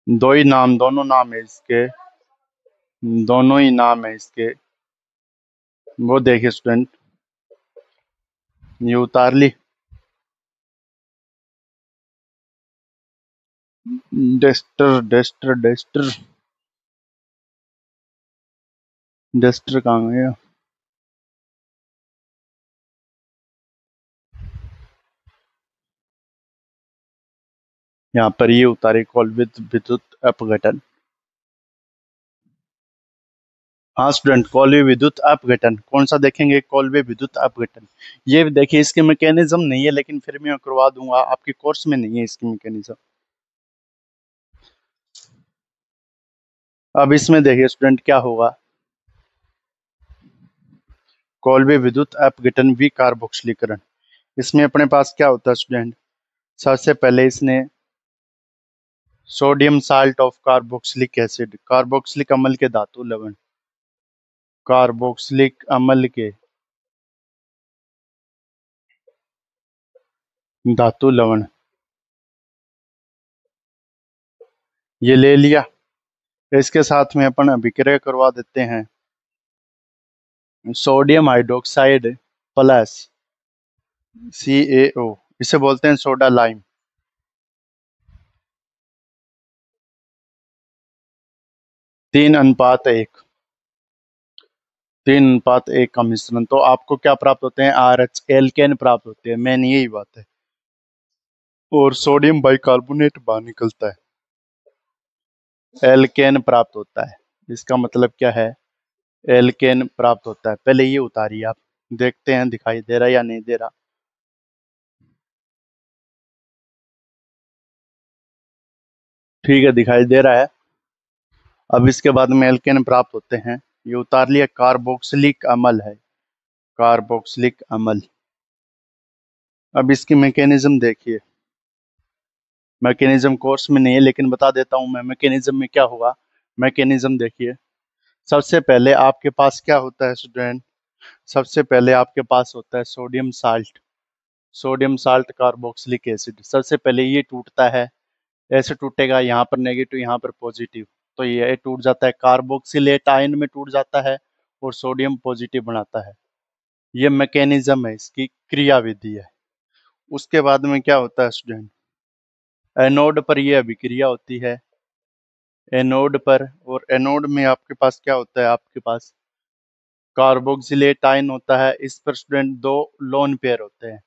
दो ही नाम, दोनों नाम है इसके, दोनों ही नाम है इसके। वो देखिए स्टूडेंट, ये उतार ली, डेस्टर डेस्टर डेस्टर डेस्टर कहाँ गया? यहाँ पर ये उतारे, कोलविद विद्युत अपघटन। हाँ स्टूडेंट, कॉलवे विद्युत अपघटन कौन सा देखेंगे? कॉलवे विद्युत अपघटन। ये देखिए, इसके मैकेनिज्म नहीं है, लेकिन फिर मैं करवा दूंगा, आपके कोर्स में नहीं है इसकी मैकेनिज्म। अब इसमें देखिए स्टूडेंट क्या होगा, कॉलवे विद्युत अपघटन विकार्बोक्सिलीकरण। इसमें अपने पास क्या होता है स्टूडेंट? सबसे पहले इसने sodium salt of carboxylic acid, carboxylic अम्ल के धातु लवण, कार्बोक्सिलिक अम्ल के धातु लवण, ये ले लिया। इसके साथ में अपन अभिक्रिया करवा देते हैं, सोडियम हाइड्रोक्साइड प्लस CaO, इसे बोलते हैं सोडा लाइम। 3:1, 3:1 का मिश्रण, तो आपको क्या प्राप्त होते हैं? RH एल्केन प्राप्त होते हैं, मेन यही बात है। और सोडियम बाइकार्बोनेट बाहर निकलता है, एल्केन प्राप्त होता है। इसका मतलब क्या है? एल्केन प्राप्त होता है। पहले ये उतारिए आप, देखते हैं दिखाई दे रहा है या नहीं दे रहा। ठीक है, दिखाई दे रहा है। अब इसके बाद में एल्केन प्राप्त होते हैं, ये उतार लिया, कार्बोक्सिलिक अम्ल है, कार्बोक्सिलिक अम्ल। अब इसकी मैकेनिज्म देखिए, मैकेनिज्म कोर्स में नहीं है लेकिन बता देता हूं मैं, मैकेनिज्म में क्या होगा। मैकेनिज्म देखिए, सबसे पहले आपके पास क्या होता है स्टूडेंट? सबसे पहले आपके पास होता है sodium salt, sodium salt carboxylic acid. सबसे पहले ये टूटता है, ऐसे टूटेगा, यहाँ पर नेगेटिव यहाँ पर पॉजिटिव, तो ये टूट जाता है, कार्बोक्सिलेट आयन में टूट जाता है और सोडियम पॉजिटिव बनाता है। ये मैकेनिज्म है, इसकी क्रिया विधि है। उसके बाद में क्या होता है स्टूडेंट, एनोड पर यह अभिक्रिया होती है, एनोड पर, और एनोड में आपके पास क्या होता है, आपके पास कार्बोक्सिलेट आयन होता है। इस पर स्टूडेंट दो लोन पेयर होते हैं।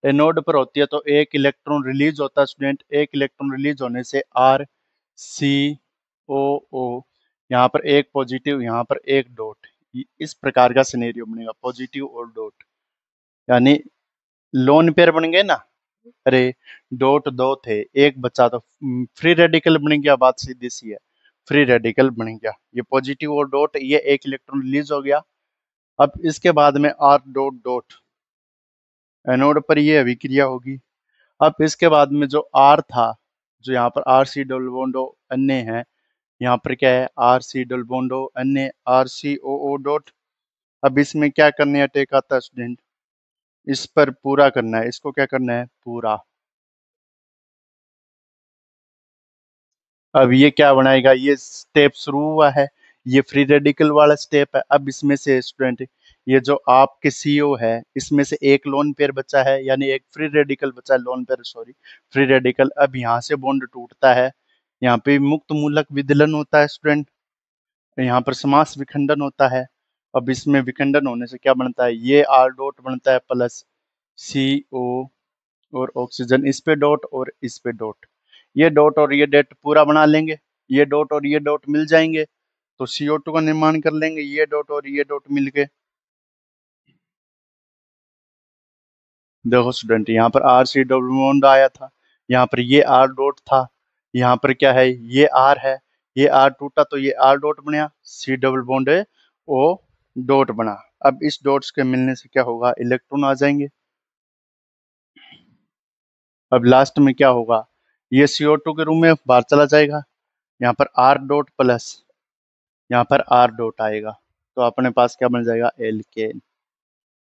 एनोड पर होती है तो एक इलेक्ट्रॉन रिलीज होता है स्टूडेंट, एक इलेक्ट्रॉन रिलीज होने से आर सी ओ ओ, यहाँ पर एक पॉजिटिव, यहाँ पर एक डॉट, इस प्रकार का सिनेरियो बनेगा, पॉजिटिव और डॉट, यानी लोन पेयर बन गए ना। अरे डॉट दो थे, एक बचा तो फ्री रेडिकल बन गया, बात सीधी सी है, फ्री रेडिकल बन गया। ये पॉजिटिव और डॉट, ये एक इलेक्ट्रॉन रिलीज हो गया। अब इसके बाद में आर डॉट डॉट, एनोड पर ये अभिक्रिया होगी। अब इसके बाद में जो आर था, जो यहाँ पर आर सी डबल बॉन्डो अन्य है, यहाँ पर क्या है, आर सी डबल बॉन्डो अन्य, आर सी ओ ओ डॉट। अब इसमें क्या करने अटैक आता है स्टूडेंट, इस पर पूरा करना है, इसको क्या करना है, पूरा। अब ये क्या बनाएगा, ये स्टेप शुरू हुआ है, ये फ्री रेडिकल वाला स्टेप है। अब इसमें से स्टूडेंट, ये जो आपके सीओ है, इसमें से एक लोन पेयर बचा है, यानी एक फ्री रेडिकल बचा है, lone pair sorry, free radical. अब यहाँ से बॉन्ड टूटता है, यहाँ पे मुक्त मूलक विदलन होता है स्टूडेंट, यहाँ पर समास विखंडन होता है। अब इसमें विखंडन होने से क्या बनता है, ये आर डॉट बनता है प्लस सी ओ, और ऑक्सीजन इस पे डॉट और इस पे डॉट, ये डॉट और ये डॉट पूरा बना लेंगे, ये डॉट और ये डॉट मिल जाएंगे तो CO2 का निर्माण कर लेंगे, ये डॉट और ये डॉट मिलके। देखो स्टूडेंट, यहाँ पर आर सी डबल बॉन्ड आया था, यहाँ पर ये आर डॉट था, यहाँ पर क्या है, ये आर है, ये आर टूटा तो ये आर डॉट बना, सी डबल बॉन्ड है ओ डॉट बना। अब इस डॉट्स के मिलने से क्या होगा, इलेक्ट्रॉन आ जाएंगे। अब लास्ट में क्या होगा, ये CO2 के रूम में बाहर चला जाएगा, यहाँ पर आर डॉट प्लस, यहाँ पर आर डॉट आएगा, तो अपने पास क्या बन जाएगा, एल्केन।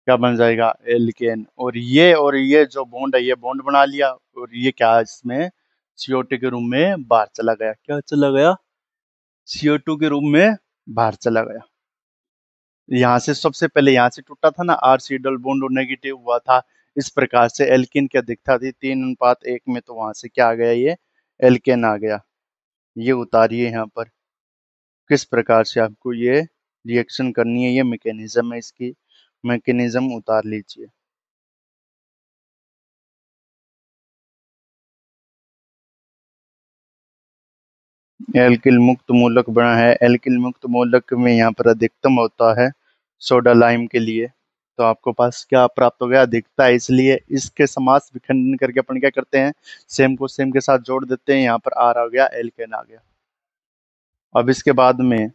क्या बन जाएगा, एल्केन। और ये जो बॉन्ड है, ये बॉन्ड बना लिया, और ये क्या है, इसमें CO2 के रूम में बाहर चला गया, क्या चला गया, CO2 के रूम में बाहर चला गया। यहाँ से सबसे पहले यहाँ से टूटा था ना, आर सी डबल बॉन्ड और नेगेटिव हुआ था, इस प्रकार से एल्किन क्या दिखता थी, 3:1 में, तो वहां से क्या आ गया, ये एल्केन आ गया। ये उतारिए यहाँ पर, किस प्रकार से आपको ये रिएक्शन करनी है, ये मैकेनिज्म है, इसकी मैकेनिज्म उतार लीजिए। एल्किल मुक्त मूलक बना है, एल्किल मुक्त मूलक में यहाँ पर अधिकतम होता है सोडा लाइम के लिए, तो आपको पास क्या प्राप्त हो गया, अधिकता है। इसलिए इसके समास विखंडन करके अपन क्या करते हैं, सेम को सेम के साथ जोड़ देते हैं, यहाँ पर आर आ गया, एल्केन आ गया। अब इसके बाद में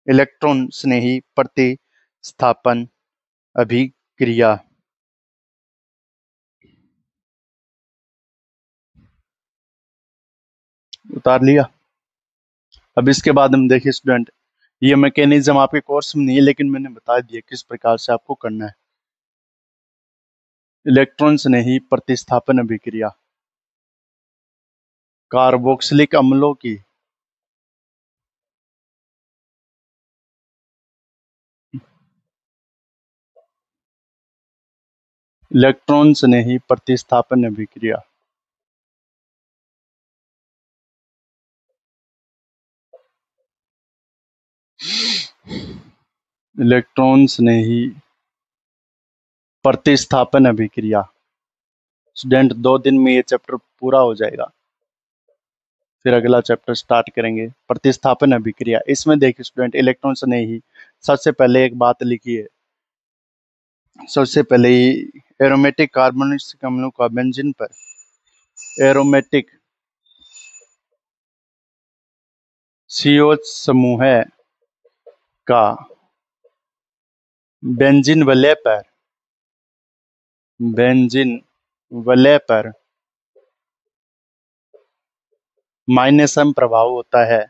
इलेक्ट्रॉन स्नेही प्रतिस्थापन अभिक्रिया, उतार लिया। अब इसके बाद हम देखिए स्टूडेंट, ये मैकेनिज्म आपके कोर्स में नहीं है, लेकिन मैंने बता दिया किस प्रकार से आपको करना है। इलेक्ट्रॉन स्नेही प्रतिस्थापन अभिक्रिया, कार्बोक्सिलिक अम्लों की इलेक्ट्रॉन स्नेही प्रतिस्थापन अभिक्रिया, इलेक्ट्रॉन स्नेही प्रतिस्थापन अभिक्रिया। स्टूडेंट 2 दिन में ये चैप्टर पूरा हो जाएगा, फिर अगला चैप्टर स्टार्ट करेंगे, प्रतिस्थापन अभिक्रिया। इसमें देखिए स्टूडेंट, इलेक्ट्रॉन स्नेही, सबसे पहले एक बात लिखिए, सबसे पहले ही एरोमेटिक कार्बोनिक अम्लों का बेंजीन पर, एरोमेटिक COH समूह का बेंजीन वलय पर, बेंजीन वलय पर माइनसम प्रभाव होता है,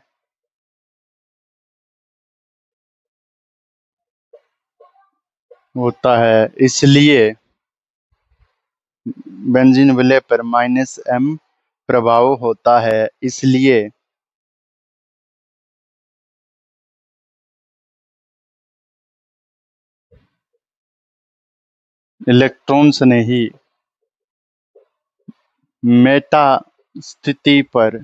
इसलिए बेंजीन विलय पर -m प्रभाव होता है, इसलिए इलेक्ट्रॉन्स ने ही मेटा स्थिति पर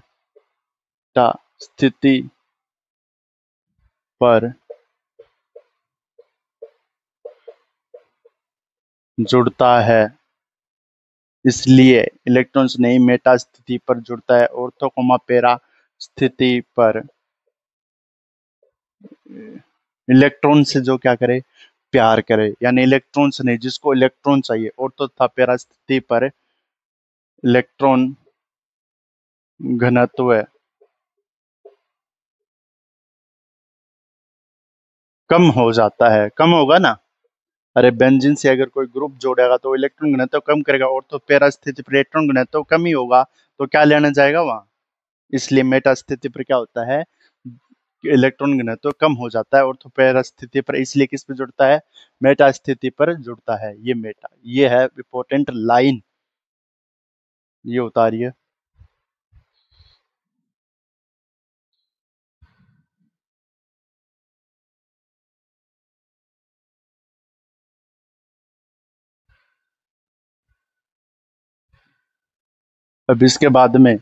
जुड़ता है। इसलिए इलेक्ट्रॉन्स नहीं मेटा स्थिति पर जुड़ता है। ऑर्थो पैरा स्थिति पर इलेक्ट्रॉन से जो क्या करे, प्यार करे, यानी इलेक्ट्रॉन्स नहीं, जिसको इलेक्ट्रॉन चाहिए। ऑर्थो तथा पैरा स्थिति पर इलेक्ट्रॉन घनत्व कम हो जाता है। कम होगा ना, अरे बेंजीन से अगर कोई ग्रुप जोड़ेगा तो इलेक्ट्रॉन घनत्व कम करेगा, और तो पैरा स्थिति पर इलेक्ट्रॉन घनत्व कम ही होगा, तो क्या लेना जाएगा वहां। इसलिए मेटा स्थिति पर क्या होता है, इलेक्ट्रॉन घनत्व कम हो जाता है। और तो पैरा स्थिति पर इसलिए किस पे जुड़ता है, मेटा स्थिति पर जुड़ता है। ये मेटा, ये है इंपॉर्टेंट लाइन, ये उतारिए। अब इसके बाद में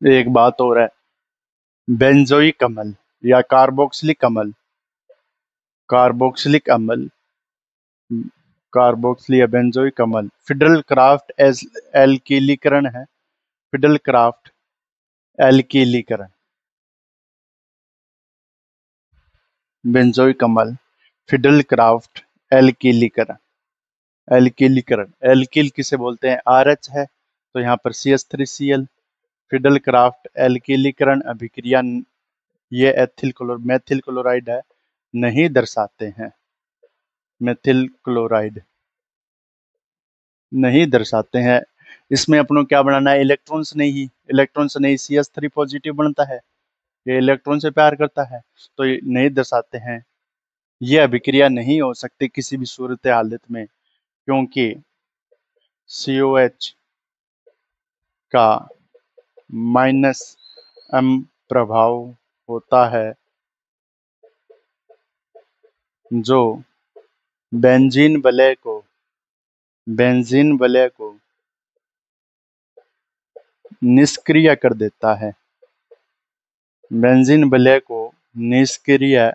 एक बात और है, बेंजोइक अम्ल या कार्बोक्सिलिक अम्ल, कार्बोक्सिलिक अम्ल, कार्बोक्सिल या बेंजोइक अम्ल फिडल क्राफ्ट एल्कीलीकरण है। फिडल क्राफ्ट एल्कीलीकरण, बेंजोइक अम्ल, फिडल क्राफ्ट एल्कीलीकरण। एल्कीलीकरण, एल्किल किसे बोलते हैं, RH है, तो यहाँ पर CH3Cl। फिडल क्राफ्ट एल्कीलीकरण अभिक्रिया ये मेथिल क्लोराइड है, नहीं दर्शाते हैं। मेथिल क्लोराइड नहीं दर्शाते हैं। इसमें अपनों क्या बनाना है, इलेक्ट्रॉन्स नहीं CH3 पॉजिटिव बनता है, ये इलेक्ट्रॉन से प्यार करता है, तो ये नहीं दर्शाते हैं। ये अभिक्रिया नहीं हो सकती किसी भी सूरत हालत में, क्योंकि COH का -m प्रभाव होता है, जो बेंजीन वलय को निष्क्रिय कर देता है। बेंजीन वलय को निष्क्रिय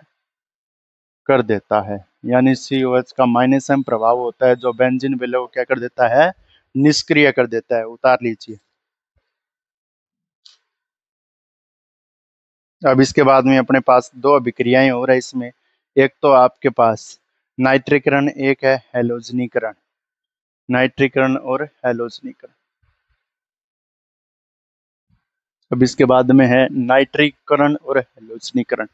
कर देता है, यानी COH का -m प्रभाव होता है, जो बेंजीन वलय को क्या कर देता है, निष्क्रिय कर देता है। उतार लीजिए। अब इसके बाद में अपने पास दो अभिक्रियाएं हो रही है इसमें। एक तो आपके पास नाइट्रीकरण, एक है हैलोजनीकरण। नाइट्रीकरण और हैलोजनीकरण। अब इसके बाद में है नाइट्रीकरण और हैलोजनीकरण।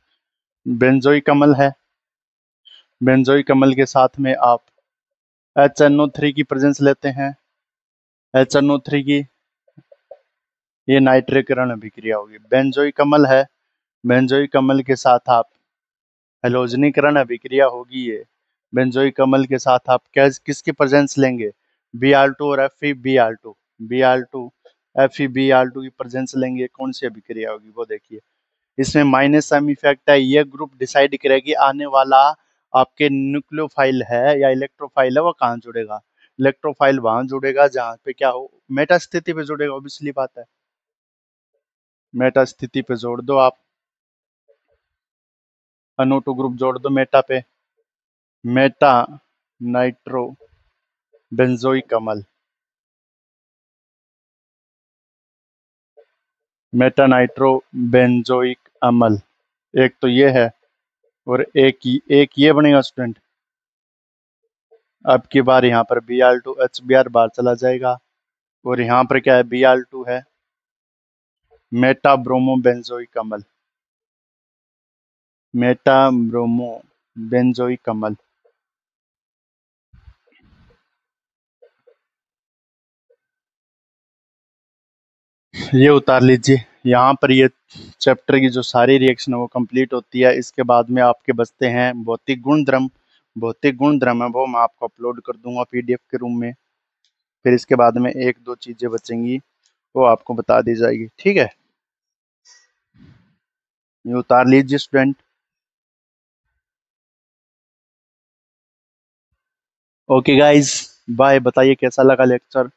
बेंजोइक अम्ल है, बेंजोइक अम्ल के साथ में आप HNO3 की प्रेजेंस लेते हैं। HNO3 की ये नाइट्रीकरण अभिक्रिया होगी। बेंजोइक अम्ल है, बेंजोइक अम्ल के साथ आप हैलोजनीकरण अभिक्रिया होगी। ये बेंजोइक अम्ल के साथ आप किसकी प्रेजेंस लेंगे, Br2 और FeBr2, Br2 FeBr2 की प्रेजेंस लेंगे। कौन सी अभिक्रिया होगी वो देखिए। इसमें -m इफेक्ट है, ये ग्रुप डिसाइड करेगी आने वाला आपके न्यूक्लियोफाइल है या इलेक्ट्रोफाइल है, वो कहाँ जुड़ेगा। इलेक्ट्रोफाइल वहां जुड़ेगा जहां पे क्या हो, मेटा स्थिति पे जुड़ेगा, ऑब्वियसली बात है। मेटा स्थिति पे जोड़ दो आप, NO2 ग्रुप जोड़ दो मेटा पे। मेटा नाइट्रो बेंजोइक अम्ल, मेटा नाइट्रो बेंजोइक अम्ल, एक तो ये है, और एक ये बनेगा स्टूडेंट। अब की बार यहाँ पर Br2 HBr बाहर चला जाएगा, और यहाँ पर क्या है, Br2 है, मेटा ब्रोमो बेंजोइक अम्ल, मेटा ब्रोमो बेंजोइक अम्ल। ये उतार लीजिए। यहाँ पर ये चैप्टर की जो सारी रिएक्शन है वो कंप्लीट होती है। इसके बाद में आपके बचते हैं भौतिक गुणधर्म। भौतिक गुणधर्म है वो मैं आपको अपलोड कर दूंगा PDF के रूम में। फिर इसके बाद में एक दो चीजें बचेंगी, वो आपको बता दी जाएगी। ठीक है, ये उतार लीजिए स्टूडेंट। Okay guys, bye. बताइए कैसा लगा लेक्चर।